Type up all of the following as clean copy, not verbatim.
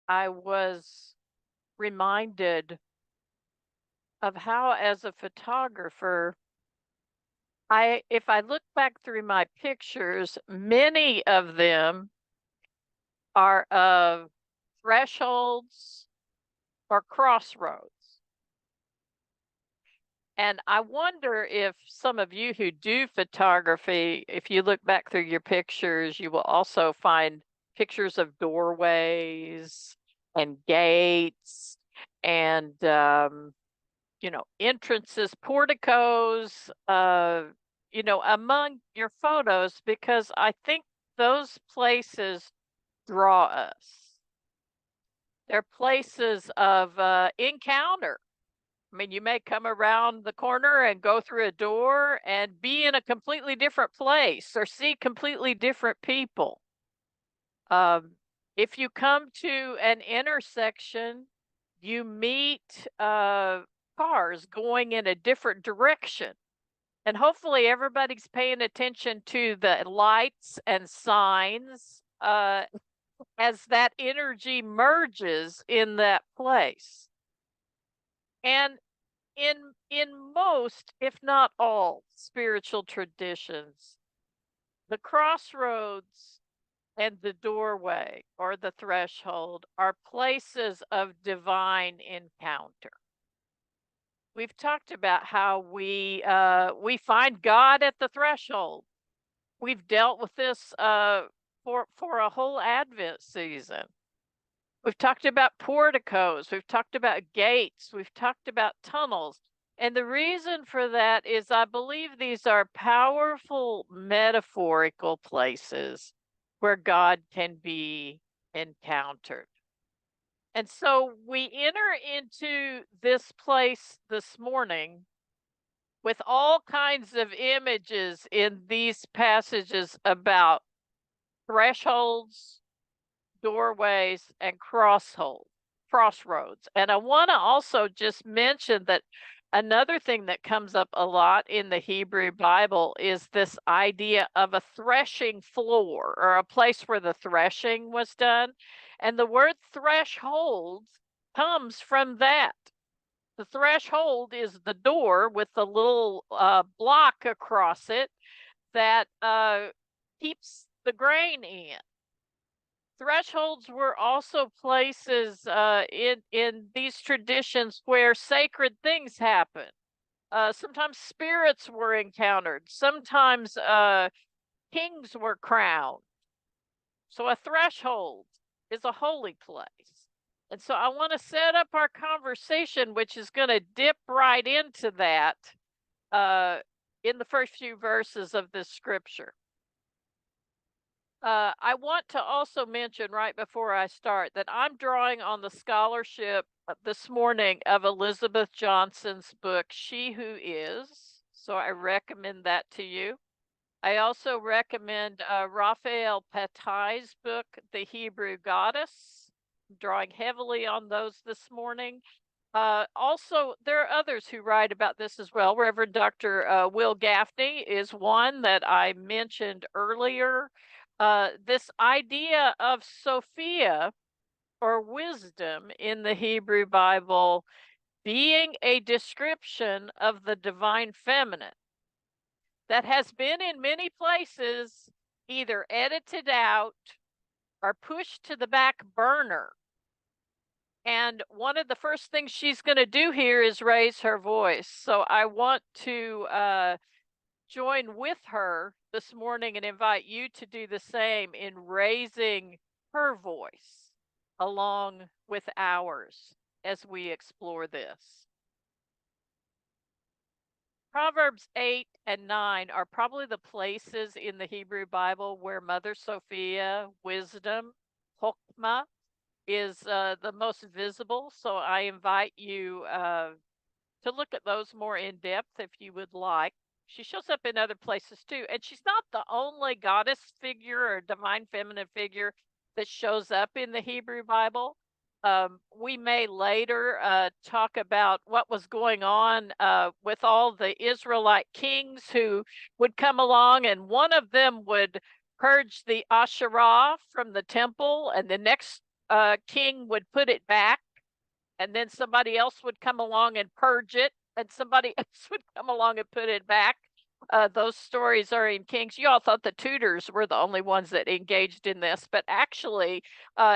I was reminded of how, as a photographer, if I look back through my pictures, many of them are of thresholds or crossroads. And I wonder if some of you who do photography, if you look back through your pictures, you will also find pictures of doorways and gates and, entrances, porticos, among your photos, because I think those places draw us. They're places of encounter. I mean, you may come around the corner and go through a door and be in a completely different place or see completely different people. If you come to an intersection, you meet cars going in a different direction. And hopefully everybody's paying attention to the lights and signs as that energy merges in that place. And in most, if not all, spiritual traditions, the crossroads and the doorway or the threshold are places of divine encounter. We've talked about how we find God at the threshold. We've dealt with this for a whole Advent season. We've talked about porticos, we've talked about gates, we've talked about tunnels. And the reason for that is I believe these are powerful metaphorical places where God can be encountered. And so we enter into this place this morning with all kinds of images in these passages about thresholds, doorways, and crossroads. And I want to also just mention that another thing that comes up a lot in the Hebrew Bible is this idea of a threshing floor, or a place where the threshing was done. And the word threshold comes from that. The threshold is the door with the little block across it that keeps the grain in. Thresholds were also places in these traditions where sacred things happen. Sometimes spirits were encountered. Sometimes kings were crowned. So a threshold is a holy place. And so I want to set up our conversation, which is going to dip right into that in the first few verses of this scripture. I want to also mention right before I start that I'm drawing on the scholarship this morning of Elizabeth Johnson's book, She Who Is. So I recommend that to you. I also recommend Raphael Patai's book, The Hebrew Goddess. I'm drawing heavily on those this morning. Also, there are others who write about this as well. Reverend Dr. Wilda Gafney is one that I mentioned earlier. This idea of Sophia, or wisdom, in the Hebrew Bible being a description of the divine feminine that has been in many places either edited out or pushed to the back burner. And one of the first things she's going to do here is raise her voice. So I want to join with her this morning and invite you to do the same in raising her voice along with ours as we explore this. Proverbs 8 and 9 are probably the places in the Hebrew Bible where Mother Sophia, wisdom, chokmah, is the most visible. So I invite you to look at those more in depth if you would like. She shows up in other places too. And she's not the only goddess figure or divine feminine figure that shows up in the Hebrew Bible. We may later talk about what was going on with all the Israelite kings who would come along, and one of them would purge the Asherah from the temple, and the next king would put it back, and then somebody else would come along and purge it, and somebody else would come along and put it back. Those stories are in Kings. You all thought the Tudors were the only ones that engaged in this, but actually,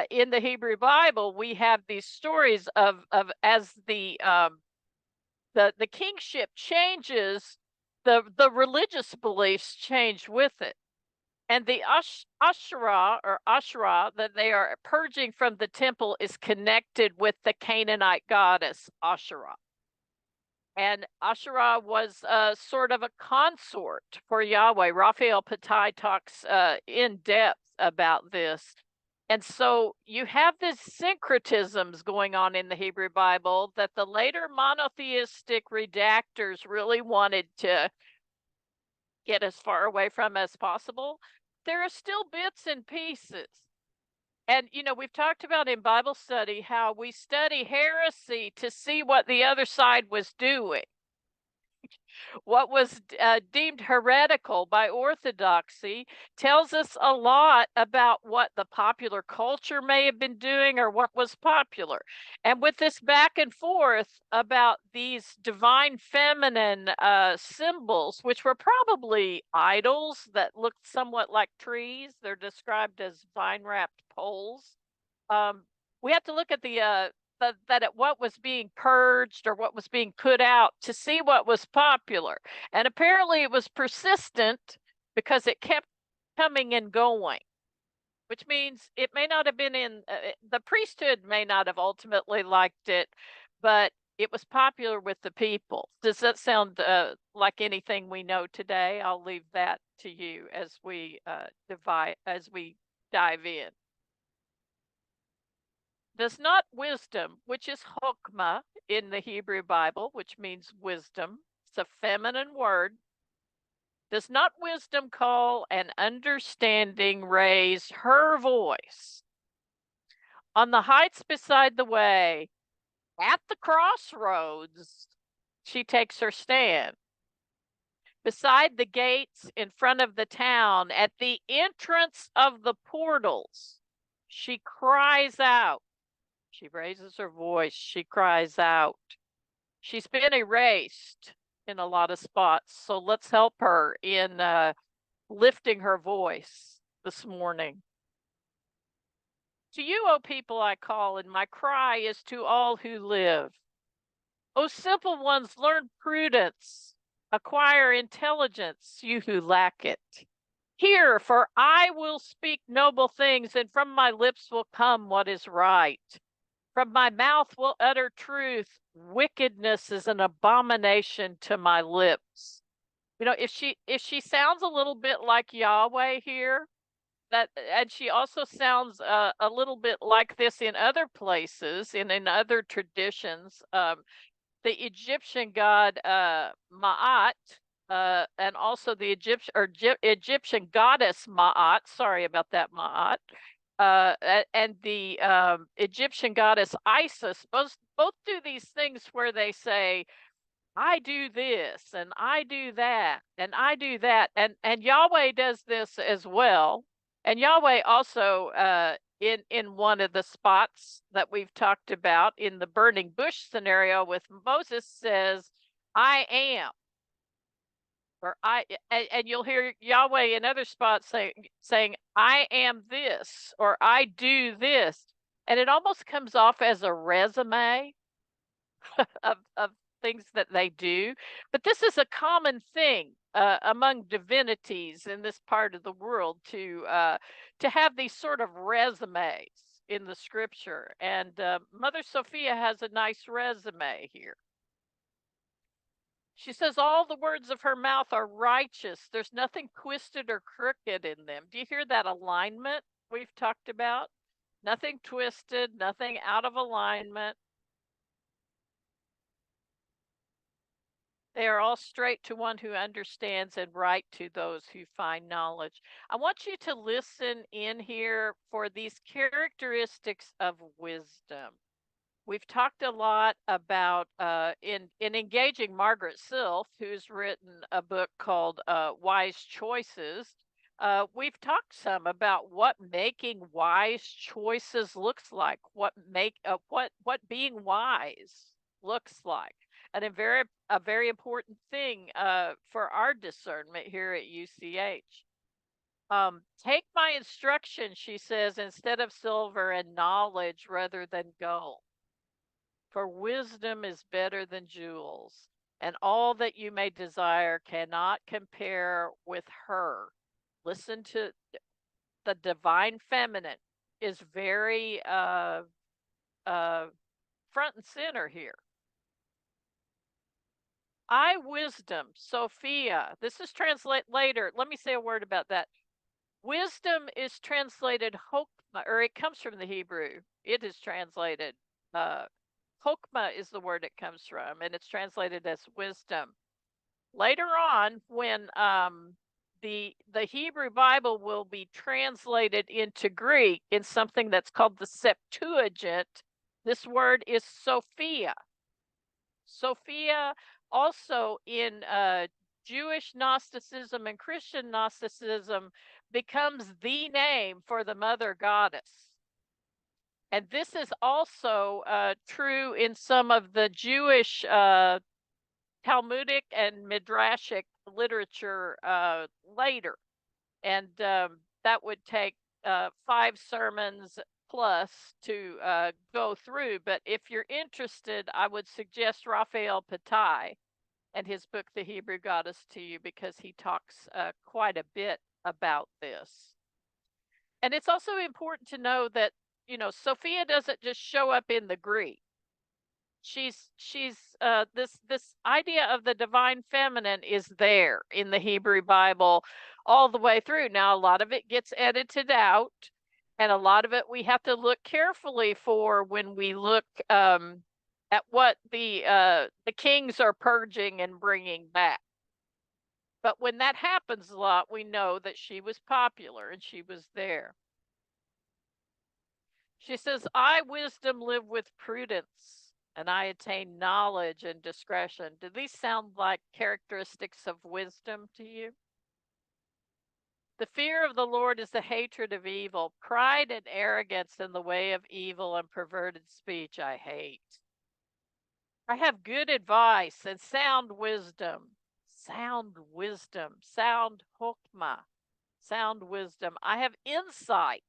in the Hebrew Bible, we have these stories of as the kingship changes, the religious beliefs change with it. And the Asherah or Asherah that they are purging from the temple is connected with the Canaanite goddess Asherah. And Asherah was sort of a consort for Yahweh. Raphael Patai talks in depth about this. And so you have these syncretisms going on in the Hebrew Bible that the later monotheistic redactors really wanted to get as far away from as possible. There are still bits and pieces. And, you know, we've talked about in Bible study how we study heresy to see what the other side was doing. What was deemed heretical by orthodoxy tells us a lot about what the popular culture may have been doing or what was popular. And with this back and forth about these divine feminine symbols, which were probably idols that looked somewhat like trees, they're described as vine-wrapped poles. We have to look at what was being purged or what was being put out to see what was popular. And apparently it was persistent because it kept coming and going, which means it may not have been the priesthood may not have ultimately liked it, but it was popular with the people. Does that sound like anything we know today? I'll leave that to you as we dive in. Does not wisdom, which is chokmah in the Hebrew Bible, which means wisdom, it's a feminine word, does not wisdom call and understanding raise her voice? On the heights beside the way, at the crossroads, she takes her stand. Beside the gates in front of the town, at the entrance of the portals, she cries out. She raises her voice. She cries out. She's been erased in a lot of spots, so let's help her in lifting her voice this morning. To you, O people, I call, and my cry is to all who live. O simple ones, learn prudence, acquire intelligence, you who lack it. Hear, for I will speak noble things, and from my lips will come what is right. From my mouth will utter truth. Wickedness is an abomination to my lips. You know, if she sounds a little bit like Yahweh here, and she also sounds a little bit like this in other places, in other traditions. The Egyptian god Ma'at, and also the Egyptian goddess Ma'at. Sorry about that, Ma'at. And the Egyptian goddess Isis both do these things where they say, I do this and I do that and I do that, and Yahweh does this as well. And Yahweh also in one of the spots that we've talked about in the burning bush scenario with Moses says, I am. Or and you'll hear Yahweh in other spots saying, I am this, or I do this. And it almost comes off as a resume of things that they do. But this is a common thing among divinities in this part of the world to have these sort of resumes in the scripture. And Mother Sophia has a nice resume here. She says all the words of her mouth are righteous. There's nothing twisted or crooked in them. Do you hear that alignment we've talked about? Nothing twisted, nothing out of alignment. They are all straight to one who understands and right to those who find knowledge. I want you to listen in here for these characteristics of wisdom. We've talked a lot about in engaging Margaret Silf, who's written a book called Wise Choices. We've talked some about what making wise choices looks like, what being wise looks like, and a very important thing for our discernment here at UCH. Take my instruction, she says, instead of silver, and knowledge rather than gold. For wisdom is better than jewels, and all that you may desire cannot compare with her. Listen to the divine feminine is very front and center here. I, wisdom, Sophia. This is translate later. Let me say a word about that. Wisdom is translated chokmah, or it comes from the Hebrew. It is translated chokmah is the word it comes from, and it's translated as wisdom. Later on, when the Hebrew Bible will be translated into Greek in something that's called the Septuagint, this word is Sophia. Sophia also in Jewish Gnosticism and Christian Gnosticism becomes the name for the mother goddess. And this is also true in some of the Jewish Talmudic and Midrashic literature later. And that would take 5 sermons plus to go through. But if you're interested, I would suggest Raphael Patai and his book, The Hebrew Goddess, to you, because he talks quite a bit about this. And it's also important to know that, you know, Sophia doesn't just show up in the Greek. She's this idea of the divine feminine is there in the Hebrew Bible all the way through. Now, a lot of it gets edited out, and a lot of it we have to look carefully for when we look at what the kings are purging and bringing back. But when that happens a lot, we know that she was popular and she was there. She says, I, wisdom, live with prudence, and I attain knowledge and discretion. Do these sound like characteristics of wisdom to you? The fear of the Lord is the hatred of evil. Pride and arrogance in the way of evil and perverted speech I hate. I have good advice and sound wisdom. Sound wisdom. Sound chokmah. Sound wisdom. I have insight.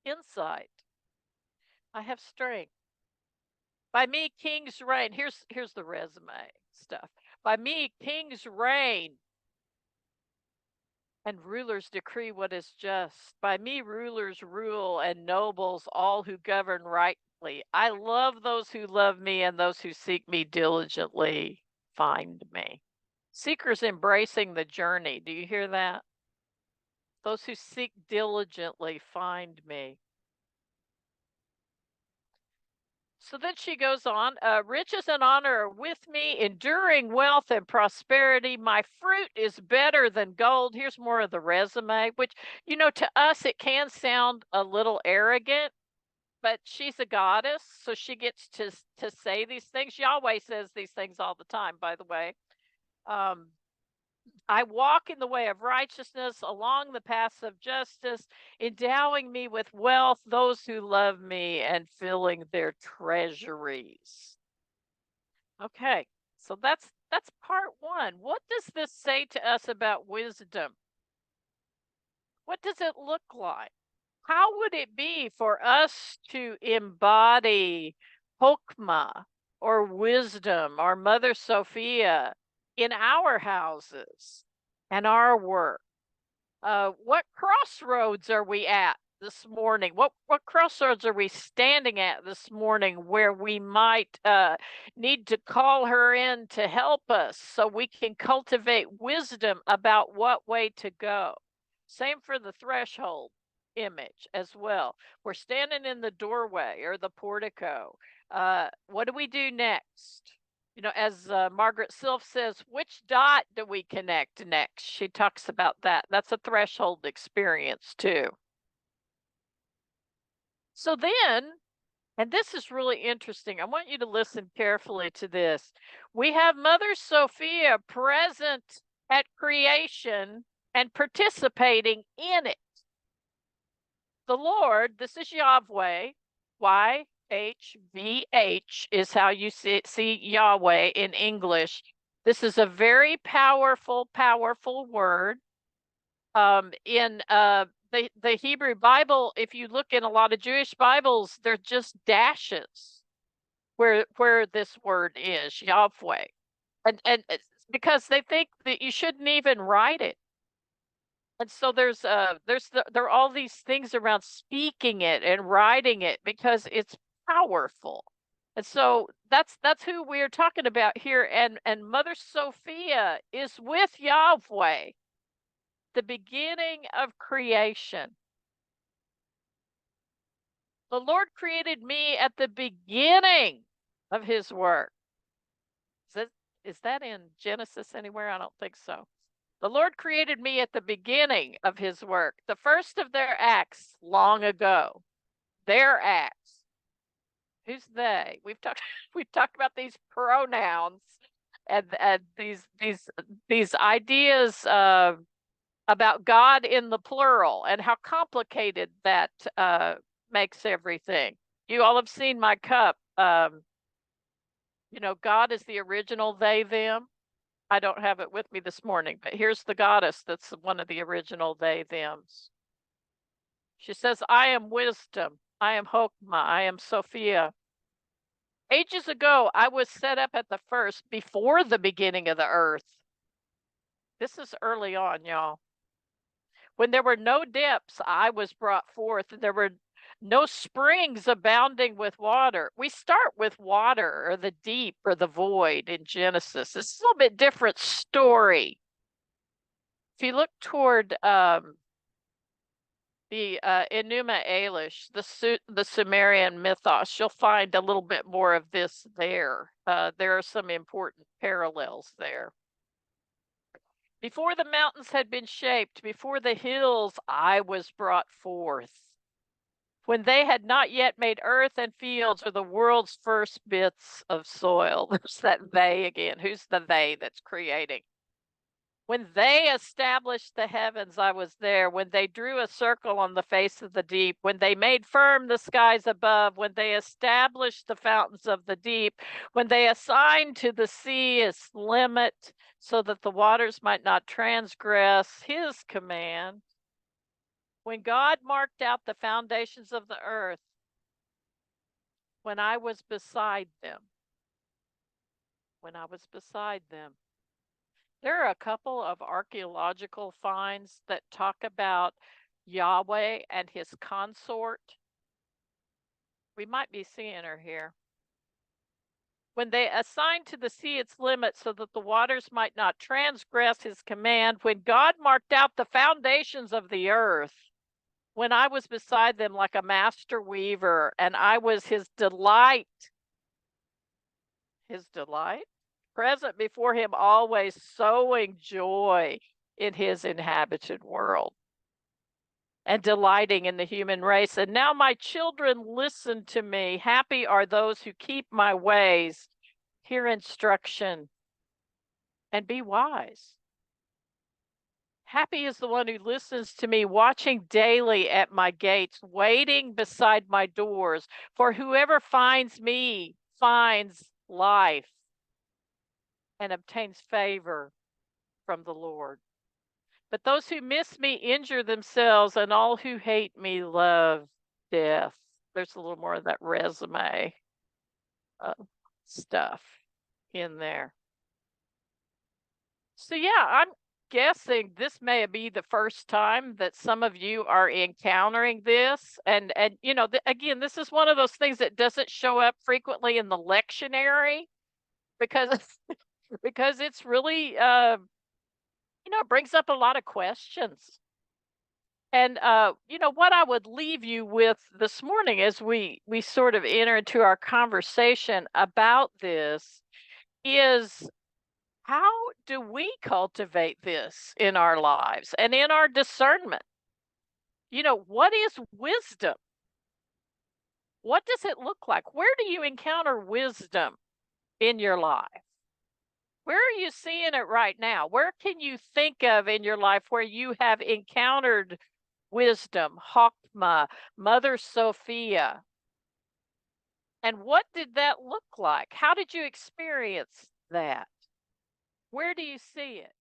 Insight. I have strength. By me, kings reign. Here's the resume stuff. By me, kings reign, and rulers decree what is just. By me, rulers rule, and nobles, all who govern rightly. I love those who love me, and those who seek me diligently find me. Seekers embracing the journey. Do you hear that? Those who seek diligently find me. So then she goes on, riches and honor are with me, enduring wealth and prosperity. My fruit is better than gold. Here's more of the resume, which, you know, to us, it can sound a little arrogant, but she's a goddess, so she gets to say these things. Yahweh says these things all the time, by the way. I walk in the way of righteousness, along the paths of justice, endowing me with wealth, those who love me, and filling their treasuries. Okay, so that's part one. What does this say to us about wisdom? What does it look like? How would it be for us to embody chokmah or wisdom or Mother Sophia in our houses and our work? What crossroads are we at this morning? What crossroads are we standing at this morning where we might need to call her in to help us so we can cultivate wisdom about what way to go? Same for the threshold image as well. We're standing in the doorway or the portico. What do we do next? You know, as Margaret Silf says, which dot do we connect next? She talks about that. That's a threshold experience too. So then, and this is really interesting. I want you to listen carefully to this. We have Mother Sophia present at creation and participating in it. The Lord, this is Yahweh, YHVH is how you see Yahweh in English. This is a very powerful word. In the Hebrew Bible, if you look in a lot of Jewish Bibles, they're just dashes where this word is, Yahweh. And because they think that you shouldn't even write it. And so there are all these things around speaking it and writing it because it's powerful. And so that's who we're talking about here. And Mother Sophia is with Yahweh, the beginning of creation. The Lord created me at the beginning of his work. Is that in Genesis anywhere? I don't think so. The Lord created me at the beginning of his work, the first of their acts long ago. Their acts. Who's they? We've talked about these pronouns and these ideas about God in the plural and how complicated that makes everything. You all have seen my cup. God is the original they, them. I don't have it with me this morning, but here's the goddess that's one of the original they, thems. She says, I am wisdom. I am chokmah. I am Sophia. Ages ago, I was set up at the first, before the beginning of the earth. This is early on, y'all. When there were no depths, I was brought forth, and there were no springs abounding with water. We start with water or the deep or the void in Genesis. It's a little bit different story. If you look toward the Enuma Elish, the Sumerian mythos, you'll find a little bit more of this there. There are some important parallels there. Before the mountains had been shaped, before the hills, I was brought forth. When they had not yet made earth and fields or the world's first bits of soil. There's that they again. Who's the they that's creating? When they established the heavens, I was there. When they drew a circle on the face of the deep, when they made firm the skies above, when they established the fountains of the deep, when they assigned to the sea its limit so that the waters might not transgress his command, when God marked out the foundations of the earth, when I was beside them, There are a couple of archaeological finds that talk about Yahweh and his consort. We might be seeing her here. When they assigned to the sea its limit so that the waters might not transgress his command, when God marked out the foundations of the earth, when I was beside them like a master weaver, and I was his delight, present before him always, sowing joy in his inhabited world and delighting in the human race. And now my children, listen to me. Happy are those who keep my ways, hear instruction, and be wise. Happy is the one who listens to me, watching daily at my gates, waiting beside my doors. For whoever finds me finds life and obtains favor from the Lord. But those who miss me injure themselves, and all who hate me love death. There's a little more of that resume stuff in there. So yeah, I'm guessing this may be the first time that some of you are encountering this. And again, this is one of those things that doesn't show up frequently in the lectionary because it's really it brings up a lot of questions. And what I would leave you with this morning as we sort of enter into our conversation about this is, how do we cultivate this in our lives and in our discernment? What is wisdom? What does it look like? Where do you encounter wisdom in your life? Where are you seeing it right now? Where can you think of in your life where you have encountered wisdom, chokmah, Mother Sophia? And what did that look like? How did you experience that? Where do you see it?